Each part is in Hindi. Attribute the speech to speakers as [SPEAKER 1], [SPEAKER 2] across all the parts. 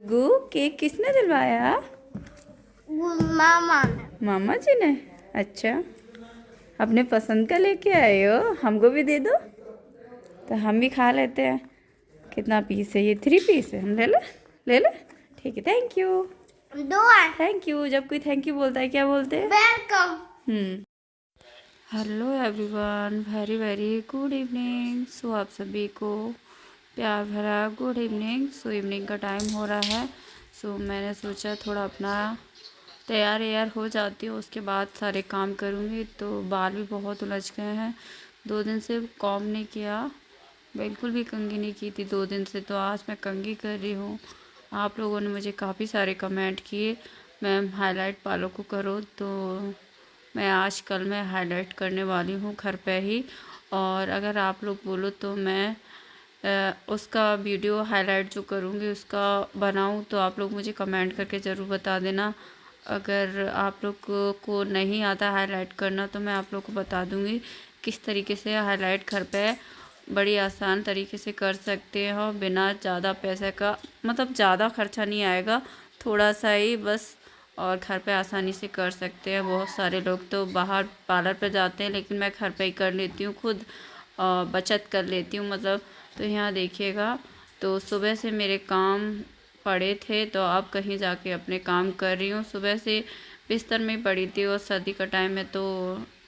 [SPEAKER 1] गु केक किसने दिलवाया?
[SPEAKER 2] मामा ने।
[SPEAKER 1] मामा जी ने। अच्छा, अपने पसंद का लेके आए हो, हमको भी दे दो तो हम भी खा लेते हैं। कितना पीस है ये? 3 पीस है, हम ले ले। ले ले, ठीक है। Thank you.
[SPEAKER 2] 2 है।
[SPEAKER 1] Thank you. जब कोई थैंक यू बोलता है क्या बोलते हैं?
[SPEAKER 2] Welcome.
[SPEAKER 1] Hello everyone, very very good evening. So आप सभी को प्यार भरा गुड इवनिंग। सो इवनिंग का टाइम हो रहा है। सो मैंने सोचा थोड़ा अपना तैयार हो जाती हूँ, उसके बाद सारे काम करूँगी। तो बाल भी बहुत उलझ गए हैं, 2 दिन से कॉम नहीं किया, बिल्कुल भी कंघी नहीं की थी 2 दिन से। तो आज मैं कंघी कर रही हूँ। आप लोगों ने मुझे काफ़ी सारे कमेंट किए मैम हाईलाइट बालों को करो, तो मैं आज कल मैं हाईलाइट करने वाली हूँ घर पे ही। और अगर आप लोग बोलो तो मैं उसका वीडियो हाईलाइट जो करूँगी उसका बनाऊँ, तो आप लोग मुझे कमेंट करके ज़रूर बता देना। अगर आप लोग को नहीं आता हाईलाइट करना तो मैं आप लोग को बता दूँगी किस तरीके से हाईलाइट घर पे बड़ी आसान तरीके से कर सकते हैं, और बिना ज़्यादा पैसे का, मतलब ज़्यादा खर्चा नहीं आएगा, थोड़ा सा ही बस, और घर पे आसानी से कर सकते हैं। बहुत सारे लोग तो बाहर पार्लर पे जाते हैं, लेकिन मैं घर पे ही कर लेती हूँ खुद, बचत कर लेती हूँ मतलब। तो यहाँ देखिएगा, तो सुबह से मेरे काम पड़े थे, तो अब कहीं जाके अपने काम कर रही हूँ। सुबह से बिस्तर में पड़ी थी, और सर्दी का टाइम है तो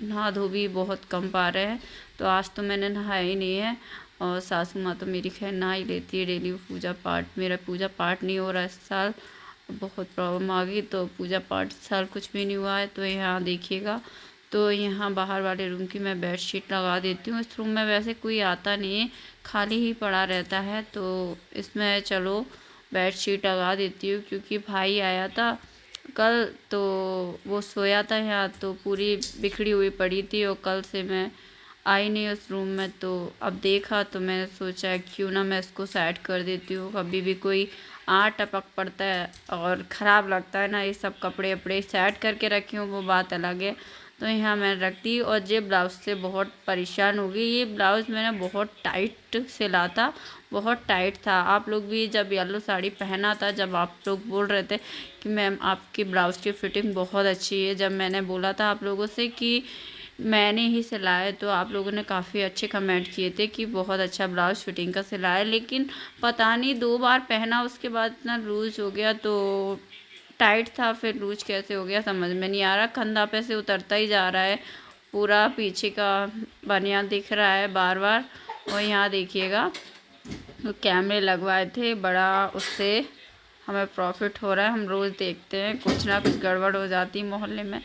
[SPEAKER 1] नहा धो भी बहुत कम पा रहे हैं, तो आज तो मैंने नहाया ही नहीं है। और सासू माँ तो मेरी खैर नहा ही लेती है डेली पूजा पाठ। मेरा पूजा पाठ नहीं हो रहा इस साल, बहुत प्रॉब्लम आ गई, तो पूजा पाठ इस साल कुछ भी नहीं हुआ है। तो यहाँ देखिएगा, तो यहाँ बाहर वाले रूम की मैं बेडशीट लगा देती हूँ। इस रूम में वैसे कोई आता नहीं है, खाली ही पड़ा रहता है, तो इसमें चलो बेडशीट लगा देती हूँ। क्योंकि भाई आया था कल, तो वो सोया था यहाँ, तो पूरी बिखरी हुई पड़ी थी, और कल से मैं आई नहीं उस रूम में। तो अब देखा तो मैंने सोचा क्यों ना मैं इसको सेट कर देती हूँ। कभी भी कोई टपक पड़ता है और ख़राब लगता है ना, ये सब कपड़े वपड़े सेट करके रखी हूँ वो बात अलग है। तो यहाँ मैंने रख दी। और ये ब्लाउज़ से बहुत परेशान हो गई। ये ब्लाउज़ मैंने बहुत टाइट सिला था, बहुत टाइट था। आप लोग भी जब येलो साड़ी पहना था, जब आप लोग बोल रहे थे कि मैम आपकी ब्लाउज़ की फ़िटिंग बहुत अच्छी है, जब मैंने बोला था आप लोगों से कि मैंने ही सिलाया, तो आप लोगों ने काफ़ी अच्छे कमेंट किए थे कि बहुत अच्छा ब्लाउज़ फिटिंग का सिलाया है। लेकिन पता नहीं 2 बार पहना उसके बाद इतना लूज़ हो गया, तो टाइट था फिर लूज कैसे हो गया समझ में नहीं आ रहा। कंधा पे से उतरता ही जा रहा है, पूरा पीछे का बनियान दिख रहा है बार बार। और यहाँ देखिएगा, तो कैमरे लगवाए थे बड़ा, उससे हमें प्रॉफिट हो रहा है। हम रोज़ देखते हैं, कुछ ना कुछ गड़बड़ हो जाती मोहल्ले में,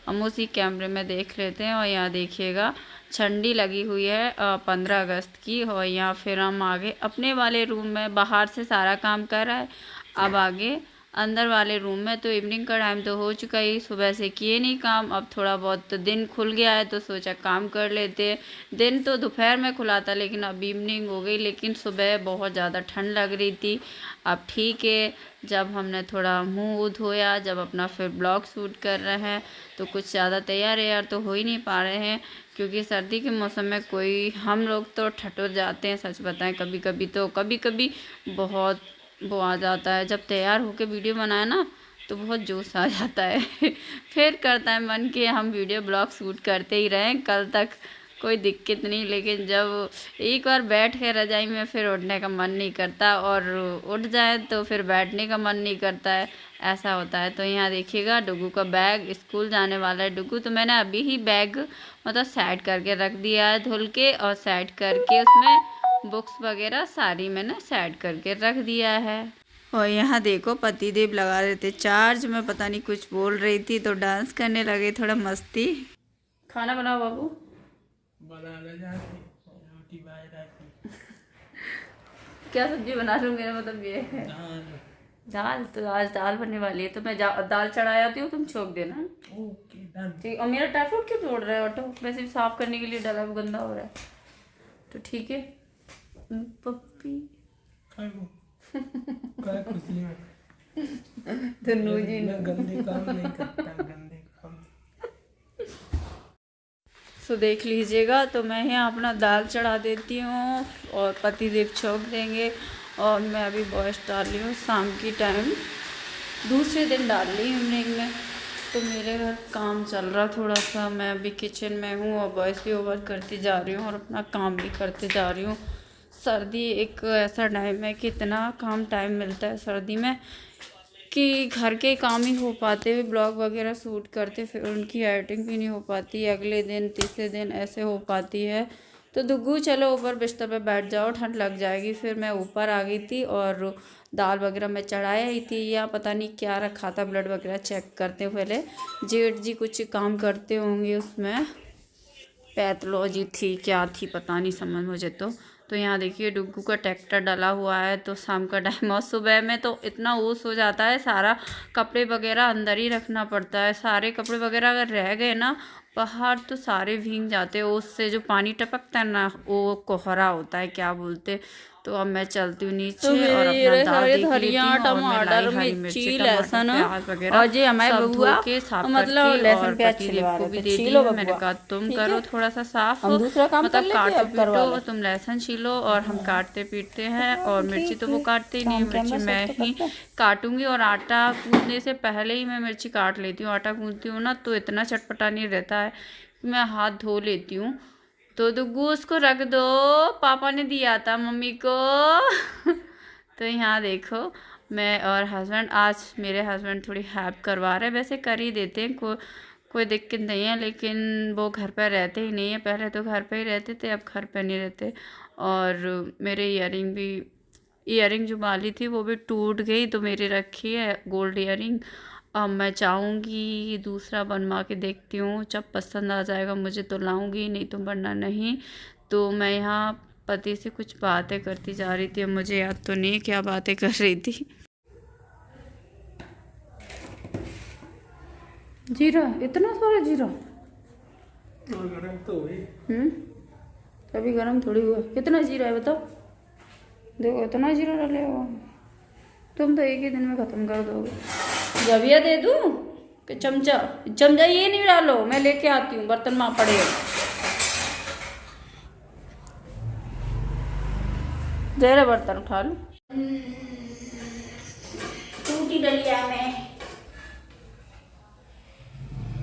[SPEAKER 1] हम उसी कैमरे में देख लेते हैं। और यहाँ देखिएगा झंडी लगी हुई है 15 अगस्त की। और यहाँ फिर हम आगे अपने वाले रूम में बाहर से सारा काम कर रहा है, अब आगे अंदर वाले रूम में। तो इवनिंग का टाइम तो हो चुका ही, सुबह से किए नहीं काम, अब थोड़ा बहुत तो दिन खुल गया है तो सोचा काम कर लेते। दिन तो दोपहर में खुला था, लेकिन अब इवनिंग हो गई। लेकिन सुबह बहुत ज़्यादा ठंड लग रही थी। अब ठीक है, जब हमने थोड़ा मुंह धोया, जब अपना फिर ब्लॉग शूट कर रहे हैं, तो कुछ ज़्यादा तैयार तो हो ही नहीं पा रहे हैं। क्योंकि सर्दी के मौसम में कोई, हम लोग तो ठठुर जाते हैं सच बताएं, कभी कभी तो कभी कभी बहुत वो आ जाता है। जब तैयार होके वीडियो बनाए ना, तो बहुत जोश आ जाता है फिर करता है मन कि हम वीडियो ब्लॉग शूट करते ही रहें कल तक, कोई दिक्कत नहीं। लेकिन जब एक बार बैठ के रजाई में, फिर उठने का मन नहीं करता, और उठ जाए तो फिर बैठने का मन नहीं करता है, ऐसा होता है। तो यहाँ देखिएगा डुगू का बैग, स्कूल जाने वाला है डुगू, तो मैंने अभी ही बैग मतलब सेट करके रख दिया है धुल के, और सेट करके उसमें बुक्स वगैरह सारी मैंने सेट करके रख दिया है। और यहाँ देखो पतिदेव लगा रहे थे चार्ज, मैं पता नहीं कुछ बोल रही थी तो डांस करने लगे, थोड़ा मस्ती। खाना बनाओ बाबू। क्या सब्जी बना लूँ, मेरा मतलब ये है दाल। तो आज दाल बनने वाली है, तो मैं दाल चढ़ा आती हूँ, तुम छोक देना। ठीक। और मेरा टाइफाइड क्यों तोड़ रहा है ऑटो, वैसे भी साफ करने के लिए डाला, वो गंदा हो रहा है, तो ठीक है पप्पी धनु जी गंदे काम नहीं करता, गंदे काम। तो देख लीजिएगा, तो मैं यहाँ अपना दाल चढ़ा देती हूँ और पतिदेव छोक देंगे। और मैं अभी वॉइस डाल रही हूँ शाम की टाइम, दूसरे दिन डाल रही हूँ इवनिंग में। तो मेरे घर काम चल रहा थोड़ा सा, मैं अभी किचन में हूँ और वॉइस भी ओवर करती जा रही हूँ और अपना काम भी करते जा रही हूँ। सर्दी एक ऐसा टाइम है कि इतना काम टाइम मिलता है सर्दी में कि घर के काम ही हो पाते हुए, ब्लॉग वगैरह शूट करते, फिर उनकी एडिटिंग भी नहीं हो पाती, अगले दिन तीसरे दिन ऐसे हो पाती है। तो दुग्गू चलो ऊपर बिस्तर पे बैठ जाओ, ठंड लग जाएगी। फिर मैं ऊपर आ गई थी और दाल वगैरह मैं चढ़ाया ही थी, या पता नहीं क्या रखा था, ब्लड वगैरह चेक करते हुए पहले जेठ जी कुछ काम करते होंगे उसमें, पैथोलॉजी थी क्या थी पता नहीं समझ मुझे। तो यहाँ देखिए डुग्गू का ट्रैक्टर डला हुआ है। तो शाम का टाइम और सुबह में तो इतना ओस हो जाता है, सारा कपड़े वगैरह अंदर ही रखना पड़ता है। सारे कपड़े वगैरह अगर रह गए ना बाहर तो सारे भीग जाते हैं, ओस से जो पानी टपकता है ना वो कोहरा होता है क्या बोलते। तो अब मैं चलती हूँ नीचे और अपना दाल देख लेती हूँ। और मैं लाई हरी मिर्ची, टमाटर, प्याज वगैरह
[SPEAKER 2] और ये हमारे
[SPEAKER 1] सब
[SPEAKER 2] बबुआ
[SPEAKER 1] धो के साफ
[SPEAKER 2] मतलब
[SPEAKER 1] करके
[SPEAKER 2] लहसुन
[SPEAKER 1] और
[SPEAKER 2] प्याज
[SPEAKER 1] पति
[SPEAKER 2] छिलवा
[SPEAKER 1] देव को
[SPEAKER 2] रहे
[SPEAKER 1] भी
[SPEAKER 2] थे।
[SPEAKER 1] दे दी
[SPEAKER 2] छीलो
[SPEAKER 1] है। मैंने
[SPEAKER 2] बबुआ,
[SPEAKER 1] कहा तुम
[SPEAKER 2] ठीक
[SPEAKER 1] करो
[SPEAKER 2] है,
[SPEAKER 1] थोड़ा सा साफ,
[SPEAKER 2] हम दूसरा काम कर
[SPEAKER 1] मतलब
[SPEAKER 2] लेते हैं,
[SPEAKER 1] काटो
[SPEAKER 2] अब करवा
[SPEAKER 1] पीटो,
[SPEAKER 2] ले।
[SPEAKER 1] तुम लहसुन छीलो और हम काटते पीटते हैं। और मिर्ची
[SPEAKER 2] ठीक
[SPEAKER 1] तो वो
[SPEAKER 2] है,
[SPEAKER 1] काटते ही
[SPEAKER 2] तो
[SPEAKER 1] नहीं,
[SPEAKER 2] हम
[SPEAKER 1] मिर्ची
[SPEAKER 2] कैमरा
[SPEAKER 1] मैं
[SPEAKER 2] सेट तो
[SPEAKER 1] ही
[SPEAKER 2] करते हैं।
[SPEAKER 1] काटूंगी। और आटा गूंदने से पहले ही मैं मिर्ची काट लेती हूँ। आटा गूंदती हूँ ना तो इतना चटपटा नहीं रहता है, मैं हाथ धो लेती हूँ। तो दुग्गू उसको रख दो, पापा ने दिया था मम्मी को। तो यहाँ देखो मैं और हस्बैंड, आज मेरे हस्बैंड थोड़ी हेल्प करवा रहे हैं, वैसे कर ही देते हैं, कोई दिक्कत नहीं है, लेकिन वो घर पर रहते ही नहीं है। पहले तो घर पे ही रहते थे, अब घर पे नहीं रहते। और मेरे ईयरिंग जो वाली थी वो भी टूट गई, तो मेरी रखी है गोल्ड ईयरिंग। अब मैं चाहूँगी दूसरा बनवा के देखती हूँ, जब पसंद आ जाएगा मुझे तो लाऊंगी, नहीं तो वरना नहीं। तो मैं यहाँ पति से कुछ बातें करती जा रही थी, अब मुझे याद तो नहीं क्या बातें कर रही थी। जीरा, इतना सारा जीरा
[SPEAKER 3] गरम तो हुई।
[SPEAKER 1] अभी गरम थोड़ी हुआ। कितना जीरा है बताओ, देखो इतना जीरा डाले हो तुम, तो एक ही दिन में ख़त्म कर दोगे। जबिया दे दूँ कि चमचा? चमचा ये नहीं डालो, मैं लेके आती हूँ, बर्तन में पड़े। जरा बर्तन उठा लो, टूटी डलिया में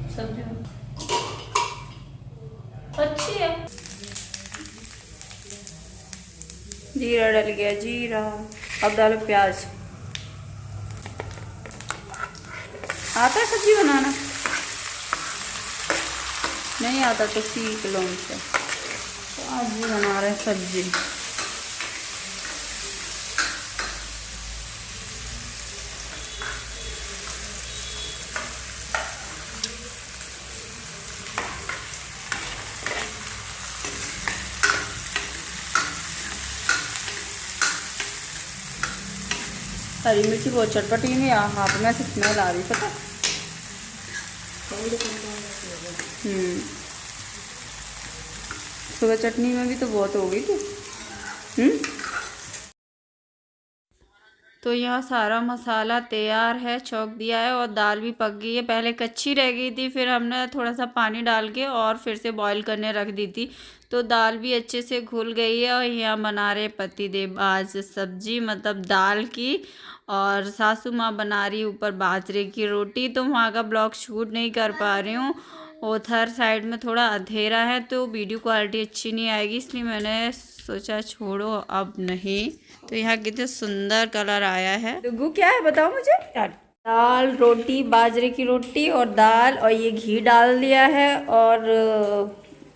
[SPEAKER 1] सब्जी अच्छी है। जीरा डल गया, जीरा। अब डालो प्याज। आता है सब्जी बनाना? नहीं आता तो सीख लो उनसे। तो आज भी बना रहे हैं सब्जी। हरी मिर्ची बहुत चटपटी में हाथ में से स्मेल आ रही पता। सुबह चटनी में भी तो बहुत हो गई थी। तो यहाँ सारा मसाला तैयार है, छौंक दिया है और दाल भी पक गई है। पहले कच्ची रह गई थी, फिर हमने थोड़ा सा पानी डाल के और फिर से बॉईल करने रख दी थी, तो दाल भी अच्छे से घुल गई है। और यहाँ बना रहे पति देव आज सब्जी, मतलब दाल की, और सासू माँ बना रही ऊपर बाजरे की रोटी। तो वहाँ का ब्लॉग शूट नहीं कर पा रही हूँ, उधर साइड में थोड़ा अंधेरा है तो वीडियो क्वालिटी अच्छी नहीं आएगी, इसलिए मैंने सोचा छोड़ो अब नहीं। तो यहाँ कितने सुंदर कलर आया है। डुग्गू क्या है बताओ मुझे। दाल रोटी, बाजरे की रोटी और दाल, और ये घी डाल दिया है, और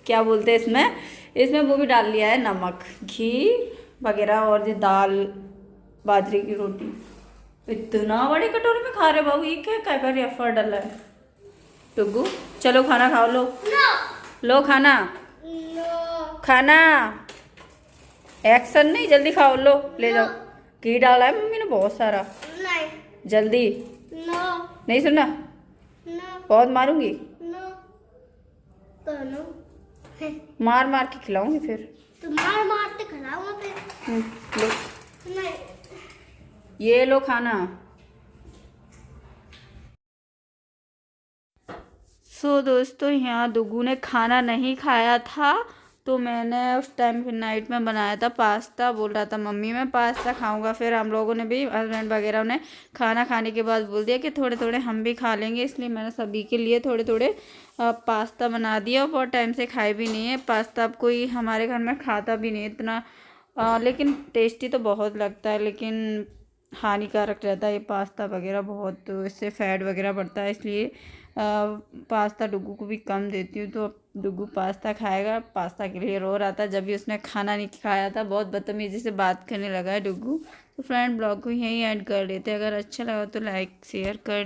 [SPEAKER 1] क्या बोलते हैं इसमें वो भी डाल लिया है, नमक, घी वगैरह, और ये दाल बाजरे की रोटी। इतना बड़े कटोरे में खा रहे बाबू, ये क्या क्या कर एफर्ट डाला है। डुग्गू चलो खाना खाओ, लो लो खाना, खाना एक्शन नहीं, जल्दी खाओ, लो ले जाओ। घी डाला है मम्मी ने बहुत सारा,
[SPEAKER 2] नहीं,
[SPEAKER 1] जल्दी।
[SPEAKER 2] नो,
[SPEAKER 1] नहीं सुनना,
[SPEAKER 2] नो,
[SPEAKER 1] बहुत मारूंगी,
[SPEAKER 2] नो, तो नो,
[SPEAKER 1] मार मार के खिलाऊंगी फिर।
[SPEAKER 2] तुम्हारे मारते खिलाऊंगा फिर।
[SPEAKER 1] लो
[SPEAKER 2] नहीं,
[SPEAKER 1] ये लो खाना। दोस्तों यहाँ दुग्गू ने खाना नहीं खाया था, तो मैंने उस टाइम फिर नाइट में बनाया था पास्ता। बोल रहा था मम्मी मैं पास्ता खाऊंगा। फिर हम लोगों ने भी, हस्बैंड वगैरह ने खाना खाने के बाद बोल दिया कि थोड़े थोड़े हम भी खा लेंगे, इसलिए मैंने सभी के लिए थोड़े थोड़े पास्ता बना दिया। और बहुत टाइम से खाए भी नहीं है पास्ता, अब कोई हमारे घर में खाता भी नहीं इतना। लेकिन टेस्टी तो बहुत लगता है, लेकिन हानिकारक रहता है ये पास्ता वगैरह बहुत, तो इससे फैट वगैरह बढ़ता है, इसलिए पास्ता डुग्गू को भी कम देती हूँ। तो अब डुग्गू पास्ता खाएगा। पास्ता के लिए रो रहा था, जब भी उसने खाना नहीं खाया था बहुत बदतमीजी से बात करने लगा है डुग्गू। तो फ्रेंड ब्लॉग को यहीं ऐड कर लेते हैं। अगर अच्छा लगा तो लाइक शेयर कर